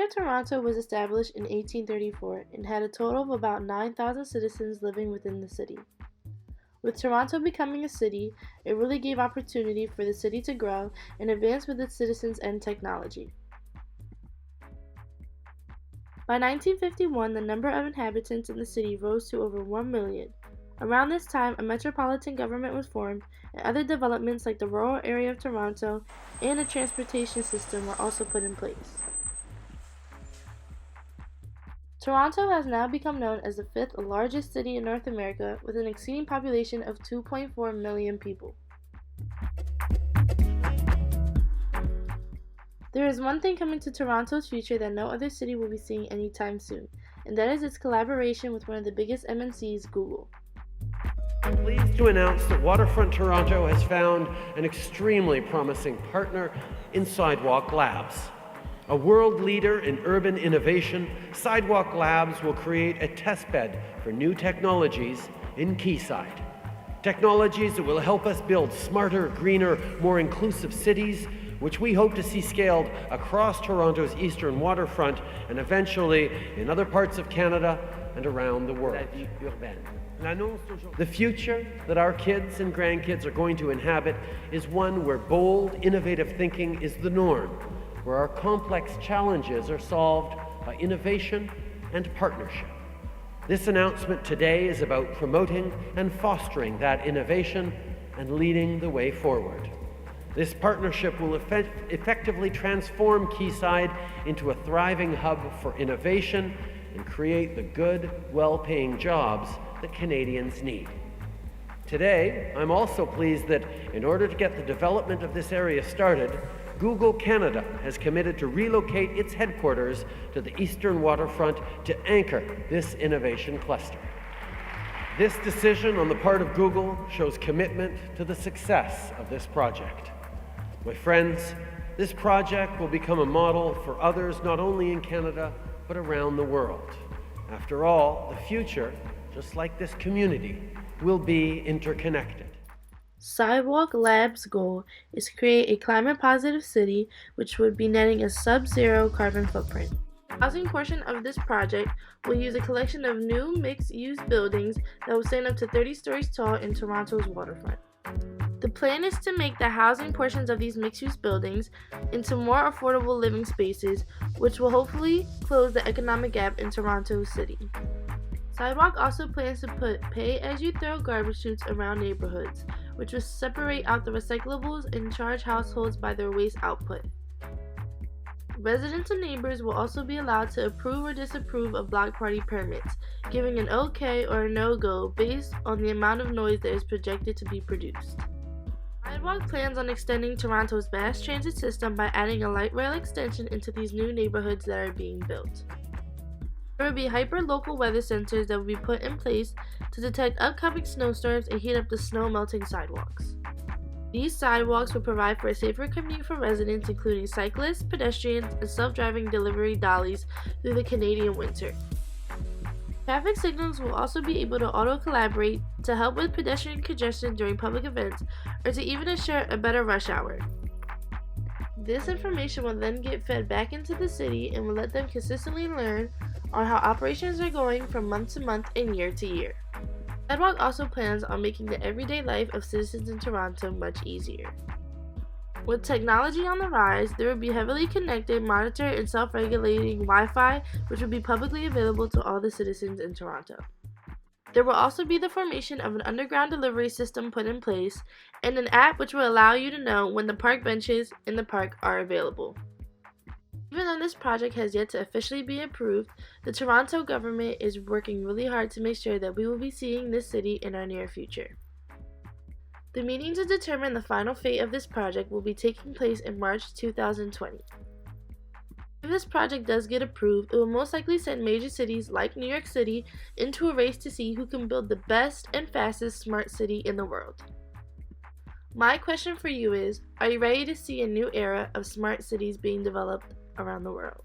of Toronto was established in 1834 and had a total of about 9,000 citizens living within the city. With Toronto becoming a city, it really gave opportunity for the city to grow and advance with its citizens and technology. By 1951, the number of inhabitants in the city rose to over 1 million. Around this time, a metropolitan government was formed, and other developments like the rural area of Toronto and a transportation system were also put in place. Toronto has now become known as the fifth largest city in North America with an exceeding population of 2.4 million people. There is one thing coming to Toronto's future that no other city will be seeing anytime soon, and that is its collaboration with one of the biggest MNCs, Google. I'm pleased to announce that Waterfront Toronto has found an extremely promising partner in Sidewalk Labs. A world leader in urban innovation, Sidewalk Labs will create a testbed for new technologies in Quayside. Technologies that will help us build smarter, greener, more inclusive cities, which we hope to see scaled across Toronto's eastern waterfront and eventually in other parts of Canada and around the world. The future that our kids and grandkids are going to inhabit is one where bold, innovative thinking is the norm, where our complex challenges are solved by innovation and partnership. This announcement today is about promoting and fostering that innovation and leading the way forward. This partnership will effectively transform Quayside into a thriving hub for innovation and create the good, well-paying jobs that Canadians need. Today, I'm also pleased that in order to get the development of this area started, Google Canada has committed to relocate its headquarters to the eastern waterfront to anchor this innovation cluster. This decision on the part of Google shows commitment to the success of this project. My friends, this project will become a model for others not only in Canada, but around the world. After all, the future, just like this community, will be interconnected. Sidewalk Labs' goal is to create a climate-positive city which would be netting a sub-zero carbon footprint. The housing portion of this project will use a collection of new mixed-use buildings that will stand up to 30 stories tall in Toronto's waterfront. The plan is to make the housing portions of these mixed-use buildings into more affordable living spaces, which will hopefully close the economic gap in Toronto City. Sidewalk also plans to put pay-as-you-throw garbage chutes around neighborhoods, which will separate out the recyclables and charge households by their waste output. Residents and neighbors will also be allowed to approve or disapprove of block party permits, giving an okay or a no-go based on the amount of noise that is projected to be produced. Sidewalk plans on extending Toronto's mass transit system by adding a light rail extension into these new neighborhoods that are being built. There will be hyper-local weather sensors that will be put in place to detect upcoming snowstorms and heat up the snow-melting sidewalks. These sidewalks will provide for a safer commute for residents, including cyclists, pedestrians, and self-driving delivery dollies through the Canadian winter. Traffic signals will also be able to auto-collaborate to help with pedestrian congestion during public events or to even ensure a better rush hour. This information will then get fed back into the city and will let them consistently learn on how operations are going from month to month and year to year. Sidewalk also plans on making the everyday life of citizens in Toronto much easier. With technology on the rise, there will be heavily connected, monitored, and self-regulating Wi-Fi, which will be publicly available to all the citizens in Toronto. There will also be the formation of an underground delivery system put in place, and an app which will allow you to know when the park benches in the park are available. Even though this project has yet to officially be approved, the Toronto government is working really hard to make sure that we will be seeing this city in our near future. The meeting to determine the final fate of this project will be taking place in March 2020. If this project does get approved, it will most likely send major cities like New York City into a race to see who can build the best and fastest smart city in the world. My question for you is, are you ready to see a new era of smart cities being developed around the world?